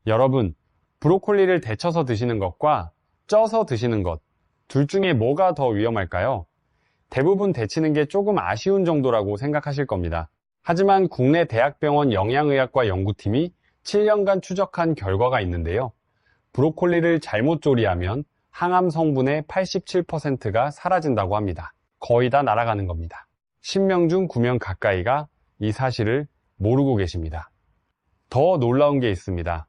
여러분, 브로콜리를 데쳐서 드시는 것과 쪄서 드시는 것, 둘 중에 뭐가 더 위험할까요? 대부분 데치는 게 조금 아쉬운 정도라고 생각하실 겁니다. 하지만 국내 대학병원 영양의학과 연구팀이 7년간 추적한 결과가 있는데요. 브로콜리를 잘못 조리하면 항암 성분의 87%가 사라진다고 합니다. 거의 다 날아가는 겁니다. 10명 중 9명 가까이가 이 사실을 모르고 계십니다. 더 놀라운 게 있습니다.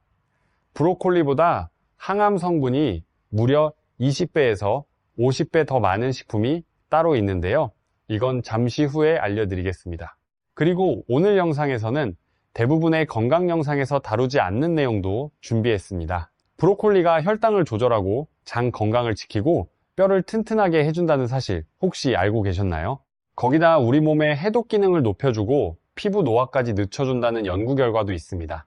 브로콜리보다 항암 성분이 무려 20배에서 50배 더 많은 식품이 따로 있는데요. 이건 잠시 후에 알려드리겠습니다. 그리고 오늘 영상에서는 대부분의 건강 영상에서 다루지 않는 내용도 준비했습니다. 브로콜리가 혈당을 조절하고 장 건강을 지키고 뼈를 튼튼하게 해준다는 사실 혹시 알고 계셨나요? 거기다 우리 몸의 해독 기능을 높여주고 피부 노화까지 늦춰준다는 연구 결과도 있습니다.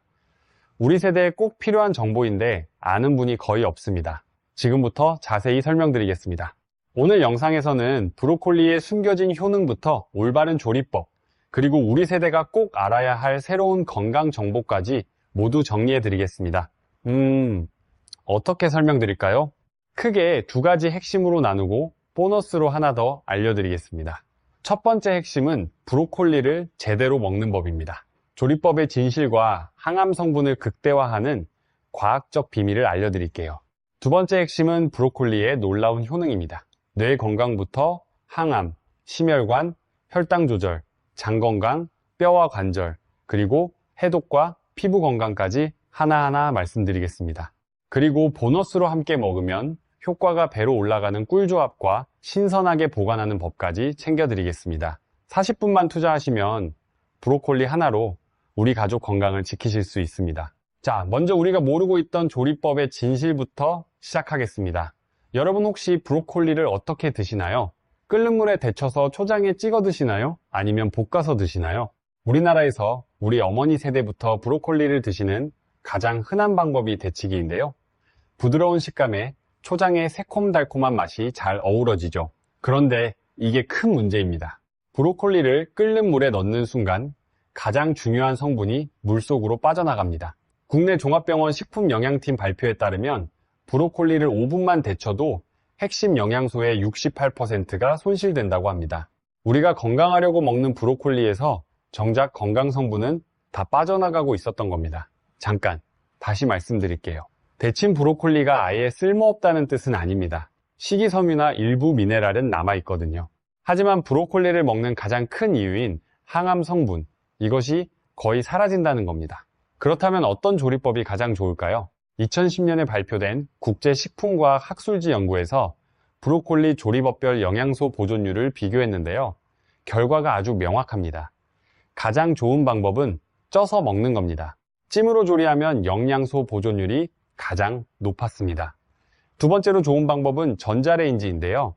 우리 세대에 꼭 필요한 정보인데 아는 분이 거의 없습니다. 지금부터 자세히 설명드리겠습니다. 오늘 영상에서는 브로콜리의 숨겨진 효능부터 올바른 조리법, 그리고 우리 세대가 꼭 알아야 할 새로운 건강 정보까지 모두 정리해 드리겠습니다. 어떻게 설명드릴까요? 크게 두 가지 핵심으로 나누고 보너스로 하나 더 알려드리겠습니다. 첫 번째 핵심은 브로콜리를 제대로 먹는 법입니다. 조리법의 진실과 항암 성분을 극대화하는 과학적 비밀을 알려드릴게요. 두 번째 핵심은 브로콜리의 놀라운 효능입니다. 뇌 건강부터 항암, 심혈관, 혈당 조절, 장 건강, 뼈와 관절, 그리고 해독과 피부 건강까지 하나하나 말씀드리겠습니다. 그리고 보너스로 함께 먹으면 효과가 배로 올라가는 꿀조합과 신선하게 보관하는 법까지 챙겨드리겠습니다. 40분만 투자하시면 브로콜리 하나로 우리 가족 건강을 지키실 수 있습니다. 자, 먼저 우리가 모르고 있던 조리법의 진실부터 시작하겠습니다. 여러분 혹시 브로콜리를 어떻게 드시나요? 끓는 물에 데쳐서 초장에 찍어 드시나요? 아니면 볶아서 드시나요? 우리나라에서 우리 어머니 세대부터 브로콜리를 드시는 가장 흔한 방법이 데치기인데요. 부드러운 식감에 초장의 새콤달콤한 맛이 잘 어우러지죠. 그런데 이게 큰 문제입니다. 브로콜리를 끓는 물에 넣는 순간 가장 중요한 성분이 물속으로 빠져나갑니다. 국내 종합병원 식품영양팀 발표에 따르면 브로콜리를 5분만 데쳐도 핵심 영양소의 68%가 손실된다고 합니다. 우리가 건강하려고 먹는 브로콜리에서 정작 건강 성분은 다 빠져나가고 있었던 겁니다. 잠깐 다시 말씀드릴게요. 데친 브로콜리가 아예 쓸모없다는 뜻은 아닙니다. 식이섬유나 일부 미네랄은 남아있거든요. 하지만 브로콜리를 먹는 가장 큰 이유인 항암 성분, 이것이 거의 사라진다는 겁니다. 그렇다면 어떤 조리법이 가장 좋을까요? 2010년에 발표된 국제식품과학 학술지 연구에서 브로콜리 조리법별 영양소 보존율을 비교했는데요. 결과가 아주 명확합니다. 가장 좋은 방법은 쪄서 먹는 겁니다. 찜으로 조리하면 영양소 보존율이 가장 높았습니다. 두 번째로 좋은 방법은 전자레인지인데요.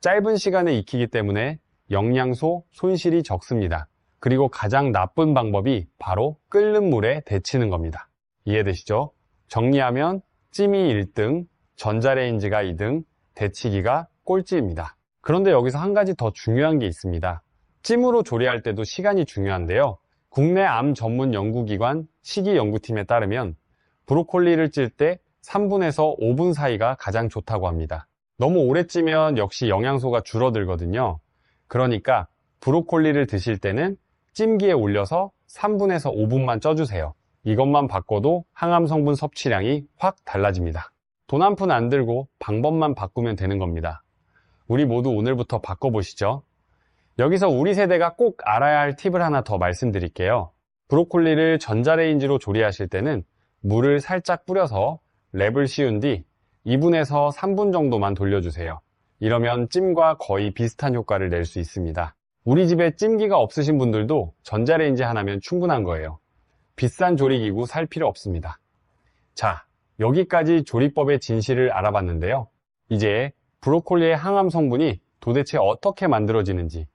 짧은 시간에 익히기 때문에 영양소 손실이 적습니다. 그리고 가장 나쁜 방법이 바로 끓는 물에 데치는 겁니다. 이해되시죠? 정리하면 찜이 1등, 전자레인지가 2등, 데치기가 꼴찌입니다. 그런데 여기서 한 가지 더 중요한 게 있습니다. 찜으로 조리할 때도 시간이 중요한데요. 국내 암 전문 연구기관 식이연구팀에 따르면 브로콜리를 찔 때 3분에서 5분 사이가 가장 좋다고 합니다. 너무 오래 찌면 역시 영양소가 줄어들거든요. 그러니까 브로콜리를 드실 때는 찜기에 올려서 3분에서 5분만 쪄주세요. 이것만 바꿔도 항암 성분 섭취량이 확 달라집니다. 돈 한 푼 안 들고 방법만 바꾸면 되는 겁니다. 우리 모두 오늘부터 바꿔보시죠. 여기서 우리 세대가 꼭 알아야 할 팁을 하나 더 말씀드릴게요. 브로콜리를 전자레인지로 조리하실 때는 물을 살짝 뿌려서 랩을 씌운 뒤 2분에서 3분 정도만 돌려주세요. 이러면 찜과 거의 비슷한 효과를 낼 수 있습니다. 우리 집에 찜기가 없으신 분들도 전자레인지 하나면 충분한 거예요. 비싼 조리기구 살 필요 없습니다. 자, 여기까지 조리법의 진실을 알아봤는데요. 이제 브로콜리의 항암 성분이 도대체 어떻게 만들어지는지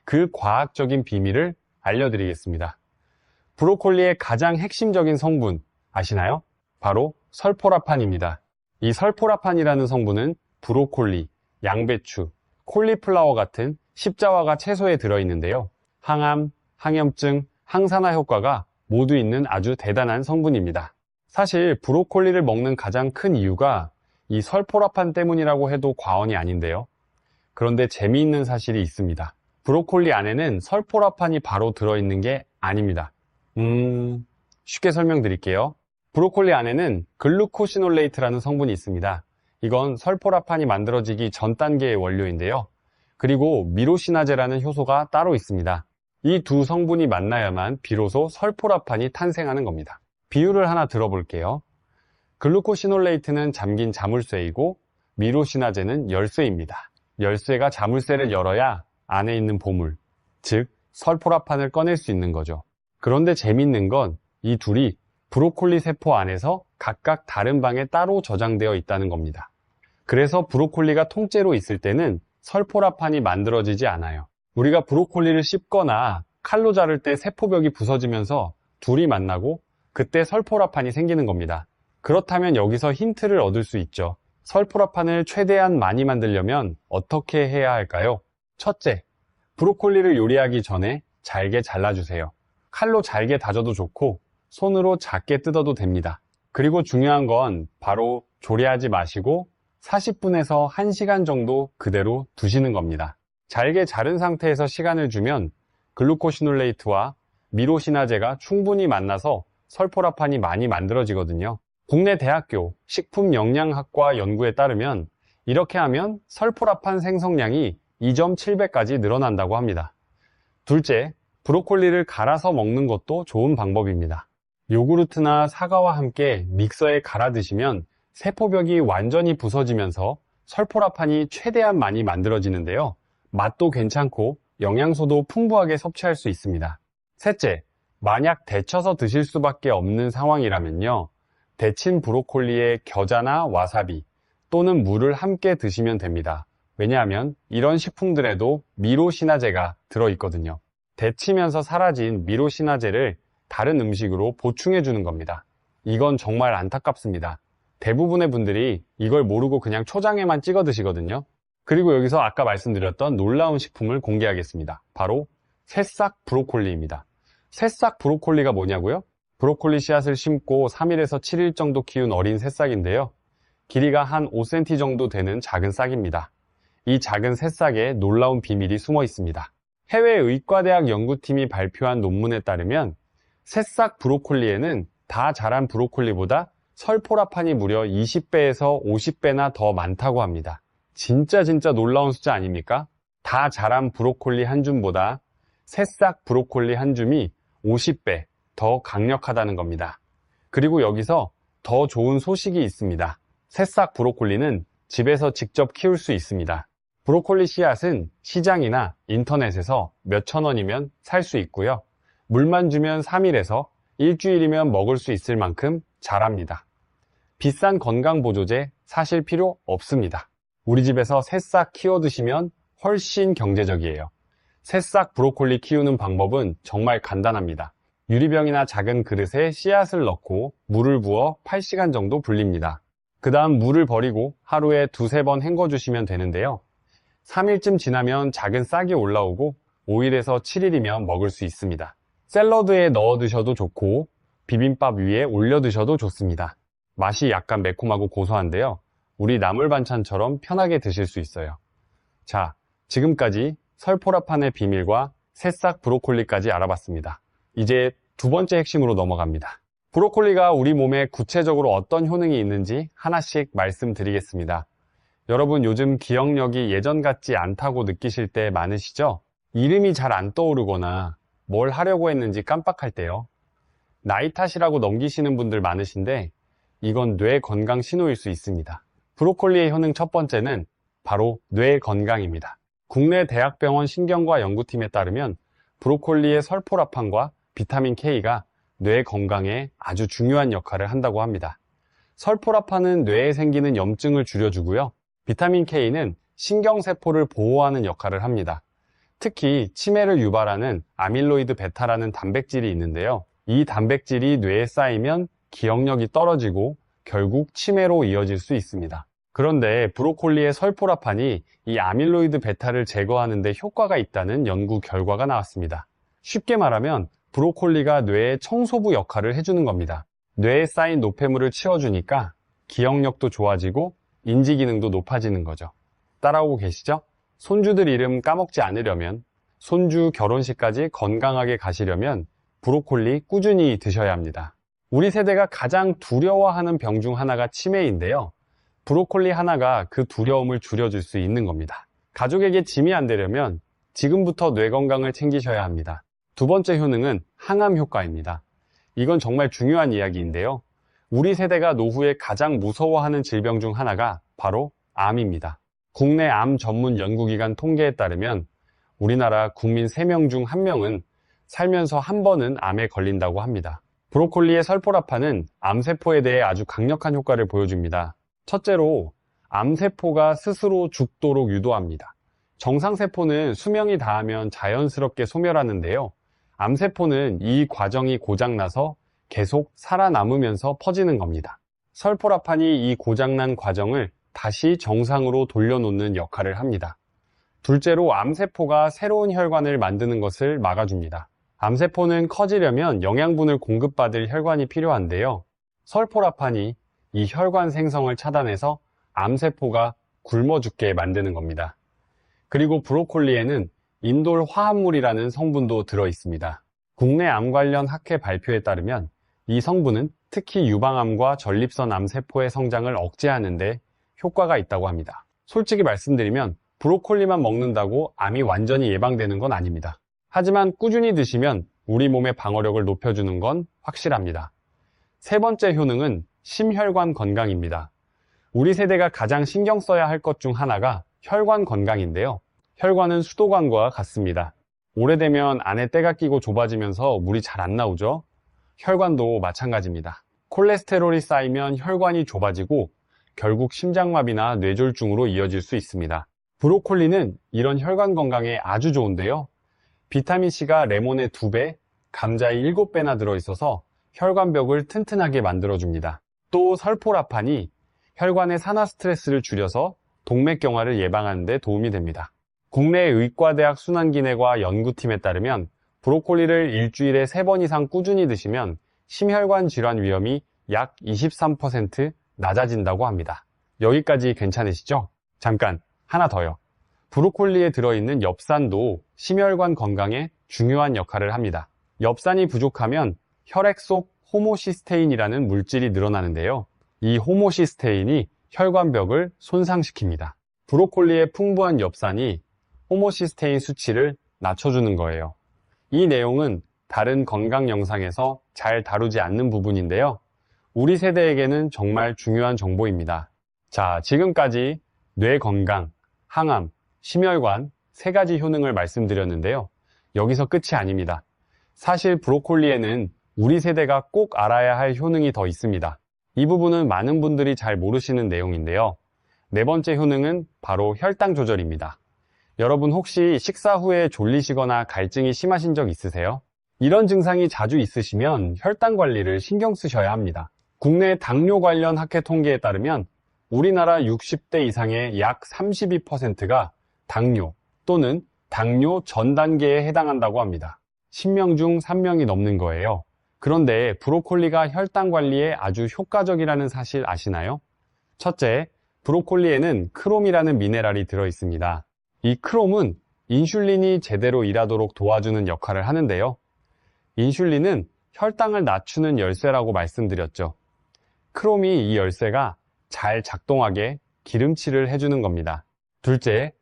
그 과학적인 비밀을 알려드리겠습니다. 브로콜리의 가장 핵심적인 성분 아시나요? 바로 설포라판입니다. 이 설포라판이라는 성분은 브로콜리, 양배추, 콜리플라워 같은 십자화가 채소에 들어있는데요. 항암, 항염증, 항산화 효과가 모두 있는 아주 대단한 성분입니다. 사실 브로콜리를 먹는 가장 큰 이유가 이 설포라판 때문이라고 해도 과언이 아닌데요. 그런데 재미있는 사실이 있습니다. 브로콜리 안에는 설포라판이 바로 들어있는 게 아닙니다. 쉽게 설명드릴게요. 브로콜리 안에는 글루코시놀레이트라는 성분이 있습니다. 이건 설포라판이 만들어지기 전 단계의 원료인데요. 그리고 미로시나제라는 효소가 따로 있습니다. 이 두 성분이 만나야만 비로소 설포라판이 탄생하는 겁니다. 비유를 하나 들어볼게요. 글루코시놀레이트는 잠긴 자물쇠이고 미로시나제는 열쇠입니다. 열쇠가 자물쇠를 열어야 안에 있는 보물, 즉 설포라판을 꺼낼 수 있는 거죠. 그런데 재밌는 건 이 둘이 브로콜리 세포 안에서 각각 다른 방에 따로 저장되어 있다는 겁니다. 그래서 브로콜리가 통째로 있을 때는 설포라판이 만들어지지 않아요. 우리가 브로콜리를 씹거나 칼로 자를 때 세포벽이 부서지면서 둘이 만나고 그때 설포라판이 생기는 겁니다. 그렇다면 여기서 힌트를 얻을 수 있죠. 설포라판을 최대한 많이 만들려면 어떻게 해야 할까요? 첫째, 브로콜리를 요리하기 전에 잘게 잘라주세요. 칼로 잘게 다져도 좋고 손으로 작게 뜯어도 됩니다. 그리고 중요한 건 바로 조리하지 마시고 40분에서 1시간 정도 그대로 두시는 겁니다. 잘게 자른 상태에서 시간을 주면 글루코시놀레이트와 미로시나제가 충분히 만나서 설포라판이 많이 만들어지거든요. 국내 대학교 식품영양학과 연구에 따르면 이렇게 하면 설포라판 생성량이 2.7배까지 늘어난다고 합니다. 둘째, 브로콜리를 갈아서 먹는 것도 좋은 방법입니다. 요구르트나 사과와 함께 믹서에 갈아 드시면 세포벽이 완전히 부서지면서 설포라판이 최대한 많이 만들어지는데요. 맛도 괜찮고 영양소도 풍부하게 섭취할 수 있습니다. 셋째, 만약 데쳐서 드실 수밖에 없는 상황이라면요. 데친 브로콜리에 겨자나 와사비 또는 물을 함께 드시면 됩니다. 왜냐하면 이런 식품들에도 미로시나제가 들어있거든요. 데치면서 사라진 미로시나제를 다른 음식으로 보충해 주는 겁니다. 이건 정말 안타깝습니다. 대부분의 분들이 이걸 모르고 그냥 초장에만 찍어 드시거든요. 그리고 여기서 아까 말씀드렸던 놀라운 식품을 공개하겠습니다. 바로 새싹 브로콜리입니다. 새싹 브로콜리가 뭐냐고요? 브로콜리 씨앗을 심고 3일에서 7일 정도 키운 어린 새싹인데요. 길이가 한 5cm 정도 되는 작은 싹입니다. 이 작은 새싹에 놀라운 비밀이 숨어 있습니다. 해외 의과대학 연구팀이 발표한 논문에 따르면 새싹 브로콜리에는 다 자란 브로콜리보다 설포라판이 무려 20배에서 50배나 더 많다고 합니다. 진짜 놀라운 숫자 아닙니까? 다 자란 브로콜리 한 줌보다 새싹 브로콜리 한 줌이 50배 더 강력하다는 겁니다. 그리고 여기서 더 좋은 소식이 있습니다. 새싹 브로콜리는 집에서 직접 키울 수 있습니다. 브로콜리 씨앗은 시장이나 인터넷에서 몇천 원이면 살 수 있고요. 물만 주면 3일에서 일주일이면 먹을 수 있을 만큼 자랍니다. 비싼 건강보조제 사실 필요 없습니다. 우리 집에서 새싹 키워 드시면 훨씬 경제적이에요. 새싹 브로콜리 키우는 방법은 정말 간단합니다. 유리병이나 작은 그릇에 씨앗을 넣고 물을 부어 8시간 정도 불립니다. 그 다음 물을 버리고 하루에 2-3번 헹궈주시면 되는데요. 3일쯤 지나면 작은 싹이 올라오고 5일에서 7일이면 먹을 수 있습니다. 샐러드에 넣어 드셔도 좋고 비빔밥 위에 올려 드셔도 좋습니다. 맛이 약간 매콤하고 고소한데요. 우리 나물 반찬처럼 편하게 드실 수 있어요. 자, 지금까지 설포라판의 비밀과 새싹 브로콜리까지 알아봤습니다. 이제 두 번째 핵심으로 넘어갑니다. 브로콜리가 우리 몸에 구체적으로 어떤 효능이 있는지 하나씩 말씀드리겠습니다. 여러분 요즘 기억력이 예전 같지 않다고 느끼실 때 많으시죠? 이름이 잘 안 떠오르거나 뭘 하려고 했는지 깜빡할 때요. 나이 탓이라고 넘기시는 분들 많으신데 이건 뇌 건강 신호일 수 있습니다. 브로콜리의 효능 첫 번째는 바로 뇌 건강입니다. 국내 대학병원 신경과 연구팀에 따르면 브로콜리의 설포라판과 비타민 K가 뇌 건강에 아주 중요한 역할을 한다고 합니다. 설포라판은 뇌에 생기는 염증을 줄여주고요. 비타민 K는 신경세포를 보호하는 역할을 합니다. 특히 치매를 유발하는 아밀로이드 베타라는 단백질이 있는데요. 이 단백질이 뇌에 쌓이면 기억력이 떨어지고 결국 치매로 이어질 수 있습니다. 그런데 브로콜리의 설포라판이 이 아밀로이드 베타를 제거하는 데 효과가 있다는 연구 결과가 나왔습니다. 쉽게 말하면 브로콜리가 뇌의 청소부 역할을 해주는 겁니다. 뇌에 쌓인 노폐물을 치워주니까 기억력도 좋아지고 인지 기능도 높아지는 거죠. 따라오고 계시죠? 손주들 이름 까먹지 않으려면, 손주 결혼식까지 건강하게 가시려면 브로콜리 꾸준히 드셔야 합니다. 우리 세대가 가장 두려워하는 병 중 하나가 치매인데요. 브로콜리 하나가 그 두려움을 줄여줄 수 있는 겁니다. 가족에게 짐이 안 되려면 지금부터 뇌 건강을 챙기셔야 합니다. 두 번째 효능은 항암 효과입니다. 이건 정말 중요한 이야기인데요. 우리 세대가 노후에 가장 무서워하는 질병 중 하나가 바로 암입니다. 국내 암 전문 연구기관 통계에 따르면 우리나라 국민 3명 중 1명은 살면서 한 번은 암에 걸린다고 합니다. 브로콜리의 설포라판은 암세포에 대해 아주 강력한 효과를 보여줍니다. 첫째로 암세포가 스스로 죽도록 유도합니다. 정상세포는 수명이 다하면 자연스럽게 소멸하는데요. 암세포는 이 과정이 고장나서 계속 살아남으면서 퍼지는 겁니다. 설포라판이 이 고장난 과정을 다시 정상으로 돌려놓는 역할을 합니다. 둘째로 암세포가 새로운 혈관을 만드는 것을 막아줍니다. 암세포는 커지려면 영양분을 공급받을 혈관이 필요한데요. 설포라판이 이 혈관 생성을 차단해서 암세포가 굶어 죽게 만드는 겁니다. 그리고 브로콜리에는 인돌 화합물이라는 성분도 들어 있습니다. 국내 암 관련 학회 발표에 따르면 이 성분은 특히 유방암과 전립선 암세포의 성장을 억제하는 데 효과가 있다고 합니다. 솔직히 말씀드리면 브로콜리만 먹는다고 암이 완전히 예방되는 건 아닙니다. 하지만 꾸준히 드시면 우리 몸의 방어력을 높여주는 건 확실합니다. 세 번째 효능은 심혈관 건강입니다. 우리 세대가 가장 신경 써야 할 것 중 하나가 혈관 건강인데요. 혈관은 수도관과 같습니다. 오래되면 안에 때가 끼고 좁아지면서 물이 잘 안 나오죠. 혈관도 마찬가지입니다. 콜레스테롤이 쌓이면 혈관이 좁아지고 결국 심장마비나 뇌졸중으로 이어질 수 있습니다. 브로콜리는 이런 혈관 건강에 아주 좋은데요. 비타민C가 레몬의 2배, 감자의 7배나 들어있어서 혈관벽을 튼튼하게 만들어줍니다. 또 설포라판이 혈관의 산화 스트레스를 줄여서 동맥경화를 예방하는 데 도움이 됩니다. 국내 의과대학 순환기내과 연구팀에 따르면 브로콜리를 일주일에 3번 이상 꾸준히 드시면 심혈관 질환 위험이 약 23% 낮아진다고 합니다. 여기까지 괜찮으시죠? 잠깐 하나 더요. 브로콜리에 들어있는 엽산도 심혈관 건강에 중요한 역할을 합니다. 엽산이 부족하면 혈액 속 호모시스테인이라는 물질이 늘어나는데요. 이 호모시스테인이 혈관벽을 손상시킵니다. 브로콜리의 풍부한 엽산이 호모시스테인 수치를 낮춰주는 거예요. 이 내용은 다른 건강 영상에서 잘 다루지 않는 부분인데요. 우리 세대에게는 정말 중요한 정보입니다. 자, 지금까지 뇌 건강, 항암, 심혈관 3가지 효능을 말씀드렸는데요. 여기서 끝이 아닙니다. 사실 브로콜리에는 우리 세대가 꼭 알아야 할 효능이 더 있습니다. 이 부분은 많은 분들이 잘 모르시는 내용인데요. 네 번째 효능은 바로 혈당 조절입니다. 여러분 혹시 식사 후에 졸리시거나 갈증이 심하신 적 있으세요? 이런 증상이 자주 있으시면 혈당 관리를 신경 쓰셔야 합니다. 국내 당뇨 관련 학회 통계에 따르면 우리나라 60대 이상의 약 32%가 당뇨 또는 당뇨 전 단계에 해당한다고 합니다. 10명 중 3명이 넘는 거예요. 그런데 브로콜리가 혈당 관리에 아주 효과적이라는 사실 아시나요? 첫째, 브로콜리에는 크롬이라는 미네랄이 들어 있습니다. 이 크롬은 인슐린이 제대로 일하도록 도와주는 역할을 하는데요. 인슐린은 혈당을 낮추는 열쇠라고 말씀드렸죠. 크롬이 이 열쇠가 잘 작동하게 기름칠을 해주는 겁니다. 둘째,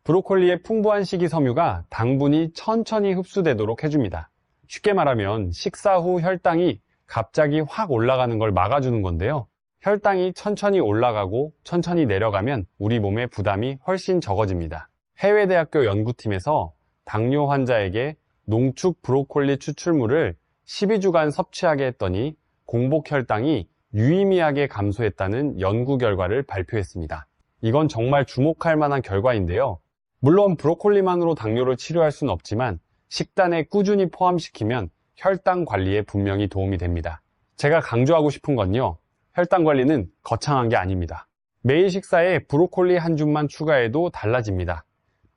브로콜리의 풍부한 식이섬유가 당분이 천천히 흡수되도록 해줍니다. 쉽게 말하면 식사 후 혈당이 갑자기 확 올라가는 걸 막아주는 건데요. 혈당이 천천히 올라가고 천천히 내려가면 우리 몸의 부담이 훨씬 적어집니다. 해외 대학교 연구팀에서 당뇨 환자에게 농축 브로콜리 추출물을 12주간 섭취하게 했더니 공복 혈당이 유의미하게 감소했다는 연구 결과를 발표했습니다. 이건 정말 주목할 만한 결과인데요. 물론 브로콜리만으로 당뇨를 치료할 수는 없지만 식단에 꾸준히 포함시키면 혈당 관리에 분명히 도움이 됩니다. 제가 강조하고 싶은 건요. 혈당 관리는 거창한 게 아닙니다. 매일 식사에 브로콜리 한 줌만 추가해도 달라집니다.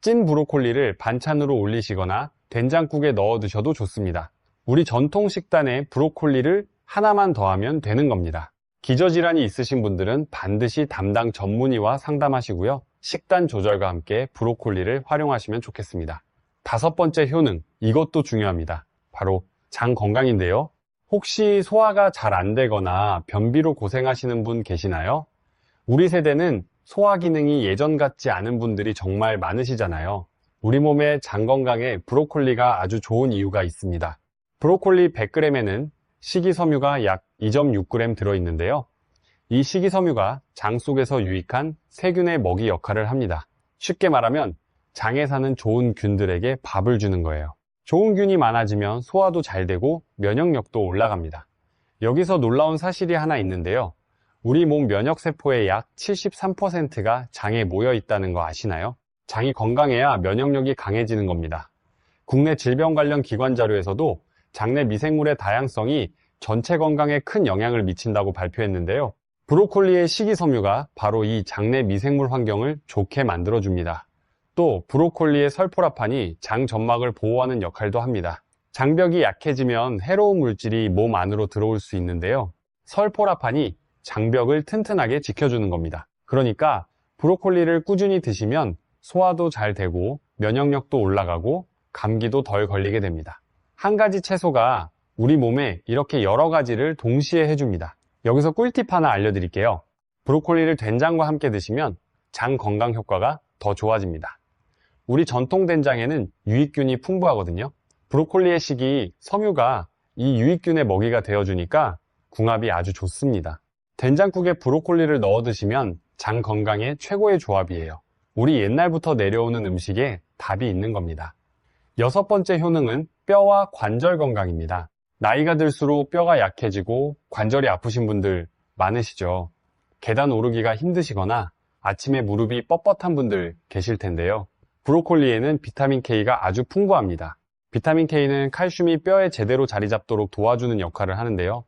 찐 브로콜리를 반찬으로 올리시거나 된장국에 넣어 드셔도 좋습니다. 우리 전통 식단에 브로콜리를 하나만 더하면 되는 겁니다. 기저질환이 있으신 분들은 반드시 담당 전문의와 상담하시고요. 식단 조절과 함께 브로콜리를 활용하시면 좋겠습니다. 5번째 효능, 이것도 중요합니다. 바로 장 건강인데요. 혹시 소화가 잘 안 되거나 변비로 고생하시는 분 계시나요? 우리 세대는 소화 기능이 예전 같지 않은 분들이 정말 많으시잖아요. 우리 몸의 장 건강에 브로콜리가 아주 좋은 이유가 있습니다. 브로콜리 100g에는 식이섬유가 약 2.6g 들어있는데요. 이 식이섬유가 장 속에서 유익한 세균의 먹이 역할을 합니다. 쉽게 말하면 장에 사는 좋은 균들에게 밥을 주는 거예요. 좋은 균이 많아지면 소화도 잘 되고 면역력도 올라갑니다. 여기서 놀라운 사실이 하나 있는데요. 우리 몸 면역세포의 약 73%가 장에 모여 있다는 거 아시나요? 장이 건강해야 면역력이 강해지는 겁니다. 국내 질병 관련 기관 자료에서도 장내 미생물의 다양성이 전체 건강에 큰 영향을 미친다고 발표했는데요. 브로콜리의 식이섬유가 바로 이 장내 미생물 환경을 좋게 만들어줍니다. 또 브로콜리의 설포라판이 장 점막을 보호하는 역할도 합니다. 장벽이 약해지면 해로운 물질이 몸 안으로 들어올 수 있는데요. 설포라판이 장벽을 튼튼하게 지켜주는 겁니다. 그러니까 브로콜리를 꾸준히 드시면 소화도 잘 되고 면역력도 올라가고 감기도 덜 걸리게 됩니다. 한 가지 채소가 우리 몸에 이렇게 여러 가지를 동시에 해줍니다. 여기서 꿀팁 하나 알려드릴게요. 브로콜리를 된장과 함께 드시면 장 건강 효과가 더 좋아집니다. 우리 전통 된장에는 유익균이 풍부하거든요. 브로콜리의 식이 섬유가 이 유익균의 먹이가 되어주니까 궁합이 아주 좋습니다. 된장국에 브로콜리를 넣어 드시면 장 건강에 최고의 조합이에요. 우리 옛날부터 내려오는 음식에 답이 있는 겁니다. 6번째 효능은 뼈와 관절 건강입니다. 나이가 들수록 뼈가 약해지고 관절이 아프신 분들 많으시죠. 계단 오르기가 힘드시거나 아침에 무릎이 뻣뻣한 분들 계실 텐데요. 브로콜리에는 비타민 K가 아주 풍부합니다. 비타민 K는 칼슘이 뼈에 제대로 자리 잡도록 도와주는 역할을 하는데요.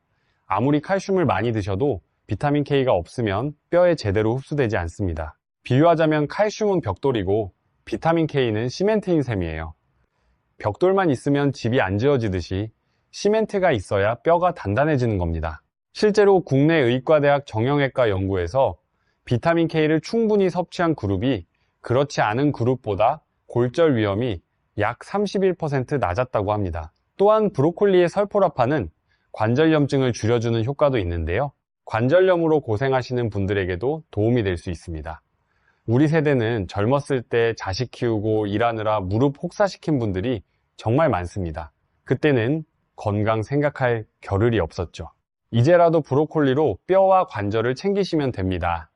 아무리 칼슘을 많이 드셔도 비타민 K가 없으면 뼈에 제대로 흡수되지 않습니다. 비유하자면 칼슘은 벽돌이고 비타민 K는 시멘트인 셈이에요. 벽돌만 있으면 집이 안 지어지듯이 시멘트가 있어야 뼈가 단단해지는 겁니다. 실제로 국내 의과대학 정형외과 연구에서 비타민 K를 충분히 섭취한 그룹이 그렇지 않은 그룹보다 골절 위험이 약 31% 낮았다고 합니다. 또한 브로콜리의 설포라판은 관절염증을 줄여주는 효과도 있는데요. 관절염으로 고생하시는 분들에게도 도움이 될 수 있습니다. 우리 세대는 젊었을 때 자식 키우고 일하느라 무릎 혹사시킨 분들이 정말 많습니다. 그때는 건강 생각할 겨를이 없었죠. 이제라도 브로콜리로 뼈와 관절을 챙기시면 됩니다.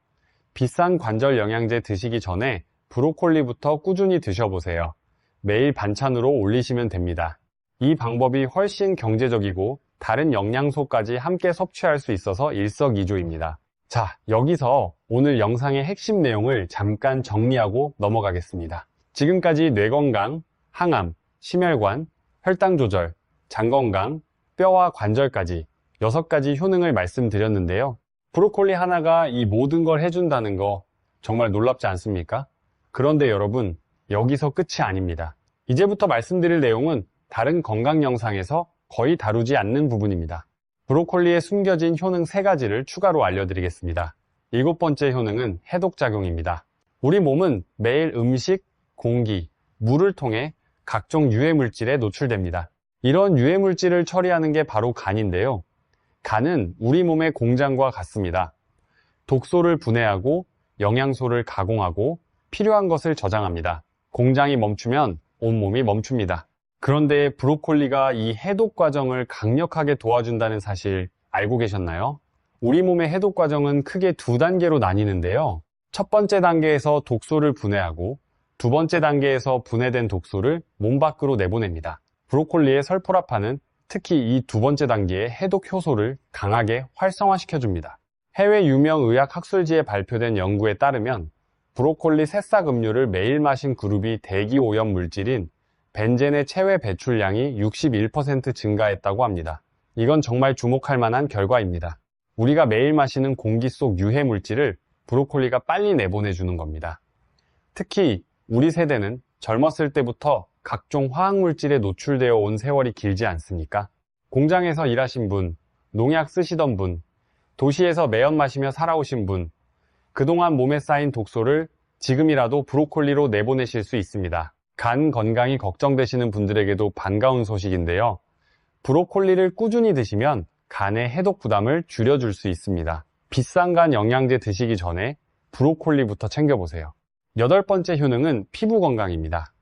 비싼 관절 영양제 드시기 전에 브로콜리부터 꾸준히 드셔보세요. 매일 반찬으로 올리시면 됩니다. 이 방법이 훨씬 경제적이고 다른 영양소까지 함께 섭취할 수 있어서 일석이조입니다. 자, 여기서 오늘 영상의 핵심 내용을 잠깐 정리하고 넘어가겠습니다. 지금까지 뇌건강, 항암, 심혈관, 혈당 조절, 장 건강, 뼈와 관절까지 6가지 효능을 말씀드렸는데요. 브로콜리 하나가 이 모든 걸 해준다는 거 정말 놀랍지 않습니까? 그런데 여러분, 여기서 끝이 아닙니다. 이제부터 말씀드릴 내용은 다른 건강 영상에서 거의 다루지 않는 부분입니다. 브로콜리에 숨겨진 효능 3가지를 추가로 알려드리겠습니다. 7번째 효능은 해독작용입니다. 우리 몸은 매일 음식, 공기, 물을 통해 각종 유해물질에 노출됩니다. 이런 유해물질을 처리하는 게 바로 간인데요. 간은 우리 몸의 공장과 같습니다. 독소를 분해하고 영양소를 가공하고 필요한 것을 저장합니다. 공장이 멈추면 온몸이 멈춥니다. 그런데 브로콜리가 이 해독 과정을 강력하게 도와준다는 사실 알고 계셨나요? 우리 몸의 해독 과정은 크게 2단계로 나뉘는데요. 첫 번째 단계에서 독소를 분해하고 두 번째 단계에서 분해된 독소를 몸 밖으로 내보냅니다. 브로콜리의 설포라판은 특히 이 2번째 단계의 해독 효소를 강하게 활성화시켜줍니다. 해외 유명 의학 학술지에 발표된 연구에 따르면 브로콜리 새싹 음료를 매일 마신 그룹이 대기 오염 물질인 벤젠의 체외 배출량이 61% 증가했다고 합니다. 이건 정말 주목할 만한 결과입니다. 우리가 매일 마시는 공기 속 유해 물질을 브로콜리가 빨리 내보내주는 겁니다. 특히 우리 세대는 젊었을 때부터 각종 화학물질에 노출되어 온 세월이 길지 않습니까? 공장에서 일하신 분, 농약 쓰시던 분, 도시에서 매연 마시며 살아오신 분, 그동안 몸에 쌓인 독소를 지금이라도 브로콜리로 내보내실 수 있습니다. 간 건강이 걱정되시는 분들에게도 반가운 소식인데요. 브로콜리를 꾸준히 드시면 간의 해독 부담을 줄여줄 수 있습니다. 비싼 간 영양제 드시기 전에 브로콜리부터 챙겨보세요. 8번째 효능은 피부 건강입니다.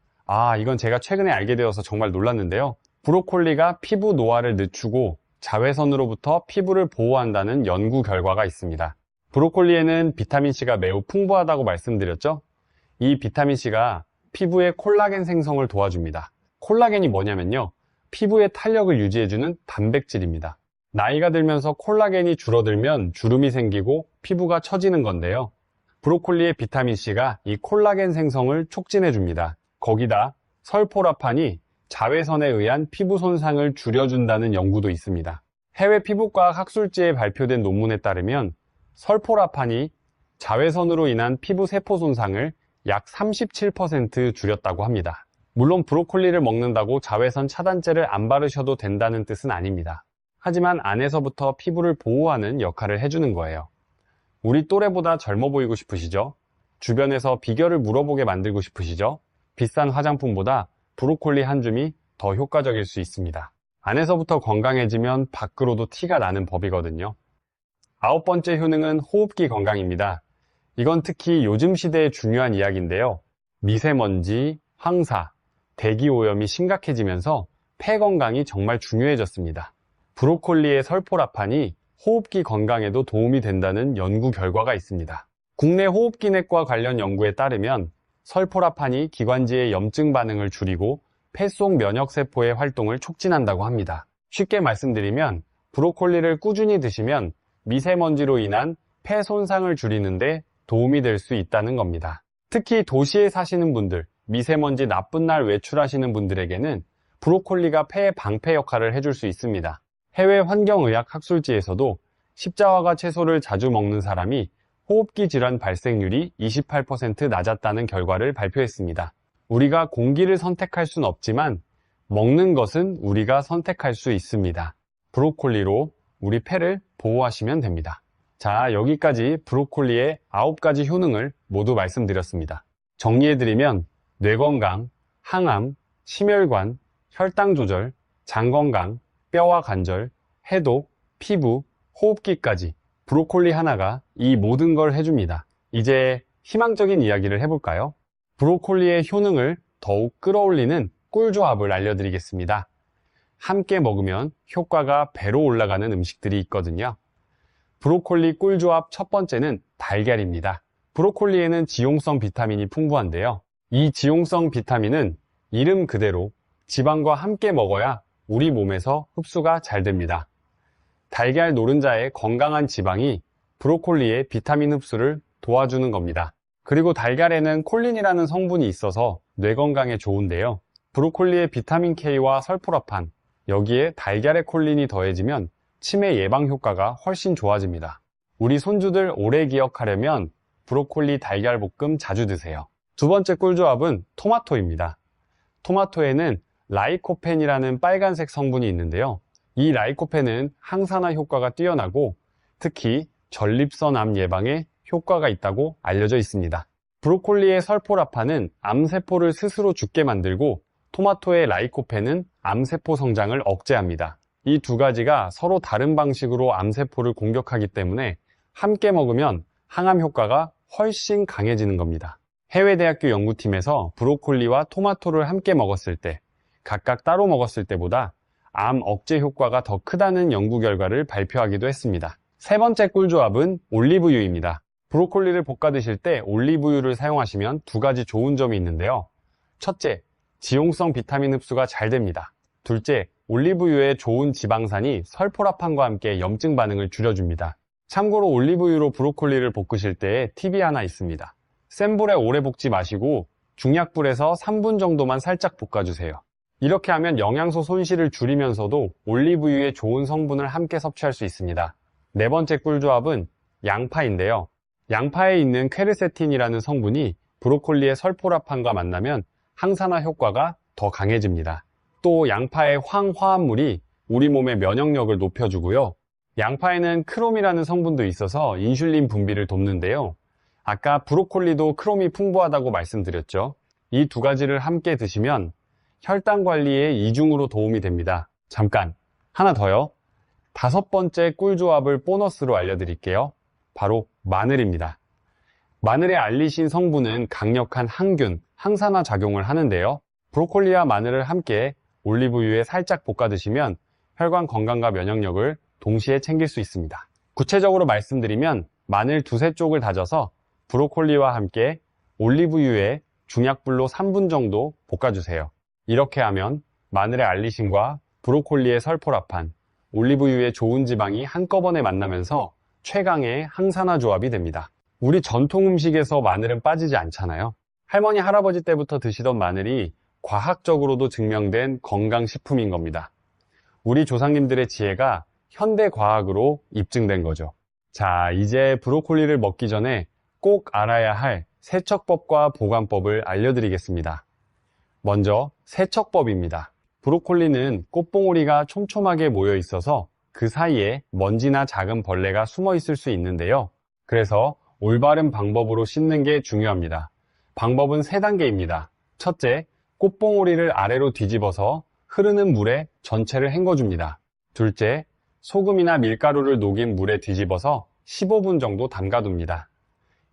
이건 제가 최근에 알게 되어서 정말 놀랐는데요. 브로콜리가 피부 노화를 늦추고 자외선으로부터 피부를 보호한다는 연구 결과가 있습니다. 브로콜리에는 비타민C가 매우 풍부하다고 말씀드렸죠? 이 비타민C가 피부의 콜라겐 생성을 도와줍니다. 콜라겐이 뭐냐면요, 피부의 탄력을 유지해주는 단백질입니다. 나이가 들면서 콜라겐이 줄어들면 주름이 생기고 피부가 처지는 건데요. 브로콜리의 비타민C가 이 콜라겐 생성을 촉진해줍니다. 거기다 설포라판이 자외선에 의한 피부 손상을 줄여준다는 연구도 있습니다. 해외 피부과학 학술지에 발표된 논문에 따르면 설포라판이 자외선으로 인한 피부 세포 손상을 약 37% 줄였다고 합니다. 물론 브로콜리를 먹는다고 자외선 차단제를 안 바르셔도 된다는 뜻은 아닙니다. 하지만 안에서부터 피부를 보호하는 역할을 해주는 거예요. 우리 또래보다 젊어 보이고 싶으시죠? 주변에서 비결을 물어보게 만들고 싶으시죠? 비싼 화장품보다 브로콜리 한 줌이 더 효과적일 수 있습니다. 안에서부터 건강해지면 밖으로도 티가 나는 법이거든요. 9번째 효능은 호흡기 건강입니다. 이건 특히 요즘 시대에 중요한 이야기인데요. 미세먼지, 황사, 대기오염이 심각해지면서 폐 건강이 정말 중요해졌습니다. 브로콜리의 설포라판이 호흡기 건강에도 도움이 된다는 연구 결과가 있습니다. 국내 호흡기내과 관련 연구에 따르면 설포라판이 기관지의 염증 반응을 줄이고 폐 속 면역세포의 활동을 촉진한다고 합니다. 쉽게 말씀드리면 브로콜리를 꾸준히 드시면 미세먼지로 인한 폐 손상을 줄이는데 도움이 될 수 있다는 겁니다. 특히 도시에 사시는 분들, 미세먼지 나쁜 날 외출하시는 분들에게는 브로콜리가 폐의 방패 역할을 해줄 수 있습니다. 해외 환경의학 학술지에서도 십자화과 채소를 자주 먹는 사람이 호흡기 질환 발생률이 28% 낮았다는 결과를 발표했습니다. 우리가 공기를 선택할 수는 없지만 먹는 것은 우리가 선택할 수 있습니다. 브로콜리로 우리 폐를 보호하시면 됩니다. 자, 여기까지 브로콜리의 9가지 효능을 모두 말씀드렸습니다. 정리해드리면 뇌건강, 항암, 심혈관, 혈당 조절, 장 건강, 뼈와 관절, 해독, 피부, 호흡기까지 브로콜리 하나가 이 모든 걸 해줍니다. 이제 희망적인 이야기를 해볼까요? 브로콜리의 효능을 더욱 끌어올리는 꿀조합을 알려드리겠습니다. 함께 먹으면 효과가 배로 올라가는 음식들이 있거든요. 브로콜리 꿀조합 첫 번째는 달걀입니다. 브로콜리에는 지용성 비타민이 풍부한데요. 이 지용성 비타민은 이름 그대로 지방과 함께 먹어야 우리 몸에서 흡수가 잘 됩니다. 달걀 노른자의 건강한 지방이 브로콜리의 비타민 흡수를 도와주는 겁니다. 그리고 달걀에는 콜린이라는 성분이 있어서 뇌 건강에 좋은데요. 브로콜리의 비타민 K와 설포라판, 여기에 달걀의 콜린이 더해지면 치매 예방 효과가 훨씬 좋아집니다. 우리 손주들 오래 기억하려면 브로콜리 달걀 볶음 자주 드세요. 두 번째 꿀조합은 토마토입니다. 토마토에는 라이코펜이라는 빨간색 성분이 있는데요. 이 라이코펜은 항산화 효과가 뛰어나고 특히 전립선 암 예방에 효과가 있다고 알려져 있습니다. 브로콜리의 설포라판은 암세포를 스스로 죽게 만들고 토마토의 라이코펜은 암세포 성장을 억제합니다. 이 두 가지가 서로 다른 방식으로 암세포를 공격하기 때문에 함께 먹으면 항암 효과가 훨씬 강해지는 겁니다. 해외 대학교 연구팀에서 브로콜리와 토마토를 함께 먹었을 때, 각각 따로 먹었을 때보다 암 억제 효과가 더 크다는 연구 결과를 발표하기도 했습니다. 세 번째 꿀조합은 올리브유입니다. 브로콜리를 볶아 드실 때 올리브유를 사용하시면 두 가지 좋은 점이 있는데요. 첫째, 지용성 비타민 흡수가 잘 됩니다. 둘째, 올리브유의 좋은 지방산이 설포라판과 함께 염증 반응을 줄여줍니다. 참고로 올리브유로 브로콜리를 볶으실 때 팁이 하나 있습니다. 센 불에 오래 볶지 마시고 중약불에서 3분 정도만 살짝 볶아주세요. 이렇게 하면 영양소 손실을 줄이면서도 올리브유의 좋은 성분을 함께 섭취할 수 있습니다. 네 번째 꿀조합은 양파인데요. 양파에 있는 퀘르세틴이라는 성분이 브로콜리의 설포라판과 만나면 항산화 효과가 더 강해집니다. 또 양파의 황화합물이 우리 몸의 면역력을 높여주고요. 양파에는 크롬이라는 성분도 있어서 인슐린 분비를 돕는데요. 아까 브로콜리도 크롬이 풍부하다고 말씀드렸죠. 이 두 가지를 함께 드시면 혈당 관리에 이중으로 도움이 됩니다. 잠깐, 하나 더요. 5번째 꿀조합을 보너스로 알려드릴게요. 바로 마늘입니다. 마늘의 알리신 성분은 강력한 항균, 항산화 작용을 하는데요. 브로콜리와 마늘을 함께 올리브유에 살짝 볶아 드시면 혈관 건강과 면역력을 동시에 챙길 수 있습니다. 구체적으로 말씀드리면 마늘 2-3쪽을 다져서 브로콜리와 함께 올리브유에 중약불로 3분 정도 볶아주세요. 이렇게 하면 마늘의 알리신과 브로콜리의 설포라판, 올리브유의 좋은 지방이 한꺼번에 만나면서 최강의 항산화 조합이 됩니다. 우리 전통 음식에서 마늘은 빠지지 않잖아요. 할머니, 할아버지 때부터 드시던 마늘이 과학적으로도 증명된 건강식품인 겁니다. 우리 조상님들의 지혜가 현대과학으로 입증된 거죠. 자, 이제 브로콜리를 먹기 전에 꼭 알아야 할 세척법과 보관법을 알려드리겠습니다. 먼저 세척법입니다. 브로콜리는 꽃봉오리가 촘촘하게 모여 있어서 그 사이에 먼지나 작은 벌레가 숨어 있을 수 있는데요. 그래서 올바른 방법으로 씻는 게 중요합니다. 방법은 3단계입니다. 첫째, 꽃봉오리를 아래로 뒤집어서 흐르는 물에 전체를 헹궈줍니다. 둘째, 소금이나 밀가루를 녹인 물에 뒤집어서 15분 정도 담가둡니다.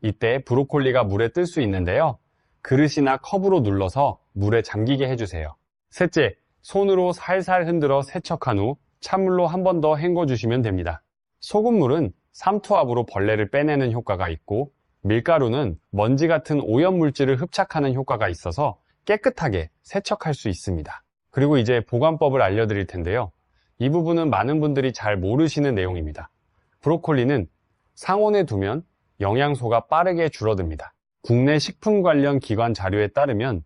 이때 브로콜리가 물에 뜰 수 있는데요. 그릇이나 컵으로 눌러서 물에 잠기게 해주세요. 셋째, 손으로 살살 흔들어 세척한 후 찬물로 한 번 더 헹궈주시면 됩니다. 소금물은 삼투압으로 벌레를 빼내는 효과가 있고, 밀가루는 먼지 같은 오염물질을 흡착하는 효과가 있어서 깨끗하게 세척할 수 있습니다. 그리고 이제 보관법을 알려드릴 텐데요. 이 부분은 많은 분들이 잘 모르시는 내용입니다. 브로콜리는 상온에 두면 영양소가 빠르게 줄어듭니다. 국내 식품 관련 기관 자료에 따르면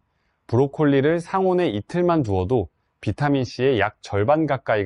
브로콜리를 상온에 이틀만 두어도 비타민C의 약 절반 가까이